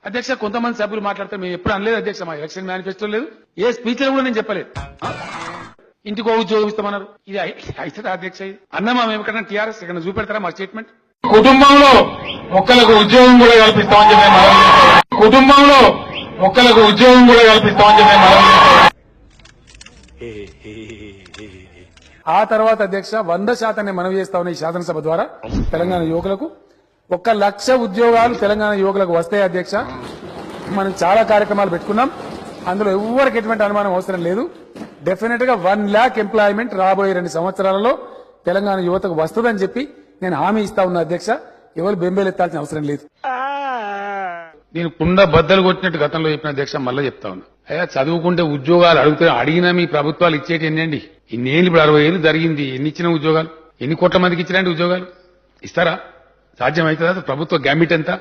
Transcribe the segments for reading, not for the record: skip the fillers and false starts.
అధ్యక్ష కొంతమంది సభ్యులు మాట్లాడితే మేము ఎప్పుడు అనలేదు అధ్యక్ష, మా ఎలక్షన్ మేనిఫెస్టో లేదు, ఏ స్పీచ్ లో కూడా నేను చెప్పలేదు. ఇంటికో ఉద్యోగం ఇస్తామన్నారు. ఇది అవుతుందా అధ్యక్ష? ఇది అన్నమా మేము ఎక్కడన్నా టీఆర్ఎస్ ఎక్కడ చూపెడతారా మా స్టేట్మెంట్? కుటుంబంలో ఒక్కలకు ఉద్యోగం కూడా కల్పిస్తామని చెప్పి కుటుంబంలో ఒక్కలకు ఉద్యోగం కూడా కల్పిస్తామని చెప్పి ఆ తర్వాత అధ్యక్ష 100% మనవి చేస్తా ఉన్న ఈ శాసనసభ ద్వారా తెలంగాణ యువకులకు 1,00,000 ఉద్యోగాలు తెలంగాణ యువకులకు వస్తాయి అధ్యక్ష. మనం చాలా కార్యక్రమాలు పెట్టుకున్నాం, అందులో ఎవరికి ఎటువంటి అనుమానం అవసరం లేదు. డెఫినెట్ గా 1,00,000 ఎంప్లాయ్మెంట్ రాబోయే 2 సంవత్సరాలలో తెలంగాణ యువతకు వస్తుందని చెప్పి నేను హామీ ఇస్తా ఉన్నా అధ్యక్ష. ఎవరు బెంబేలెత్తాల్సిన అవసరం లేదు. నేను కుండ బద్దలు కొట్టినట్టు గతంలో చెప్పిన అధ్యక్ష, మళ్ళీ చెప్తా ఉన్నా. అయ్యా చదువుకుంటే ఉద్యోగాలు అడిగినా మీ ప్రభుత్వాలు ఇచ్చేటి ఎన్నండి? ఇన్నేళ్ళు ఇప్పుడు 60 ఏళ్ళు జరిగింది, ఎన్ని ఇచ్చిన ఉద్యోగాలు? ఎన్ని కోట్ల మందికి ఇచ్చినండి ఉద్యోగాలు? ఇస్తారా? సాధ్యమవుతుందా? ప్రభుత్వ గ్యాంబిట్ ఎంత?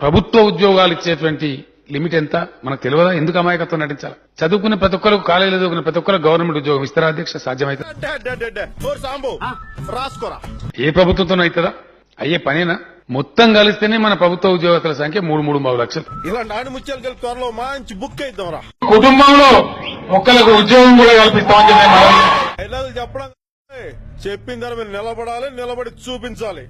ప్రభుత్వ ఉద్యోగాలు ఇచ్చేటువంటి లిమిట్ ఎంత మనకు తెలియదా? ఎందుకు అమాయకత్వం నటించాలి? చదువుకునే ప్రతి ఒక్కరికి, కాలేజీలో చదువుకునే ప్రతి ఒక్కరికి గవర్నమెంట్ ఉద్యోగం ఇస్తారా అధ్యక్ష? సాధ్యమైతే ఏ ప్రభుత్వంతోనూ అవుతుందా? అయ్యే పనేనా? మొత్తం కలిస్తేనే మన ప్రభుత్వ ఉద్యోగస్తుల సంఖ్య 3-3.5 లక్షలు. ఇలా నాని ముత్యాలు కలిపి త్వరలో మంచి బుక్ అయిద్దాంరా. కుటుంబంలో ఒక్కలకు ఉద్యోగం కూడా కల్పిస్తామని చెప్పి చెప్పడం చెప్పిందని మీరు నిలబడాలి, నిలబడి చూపించాలి.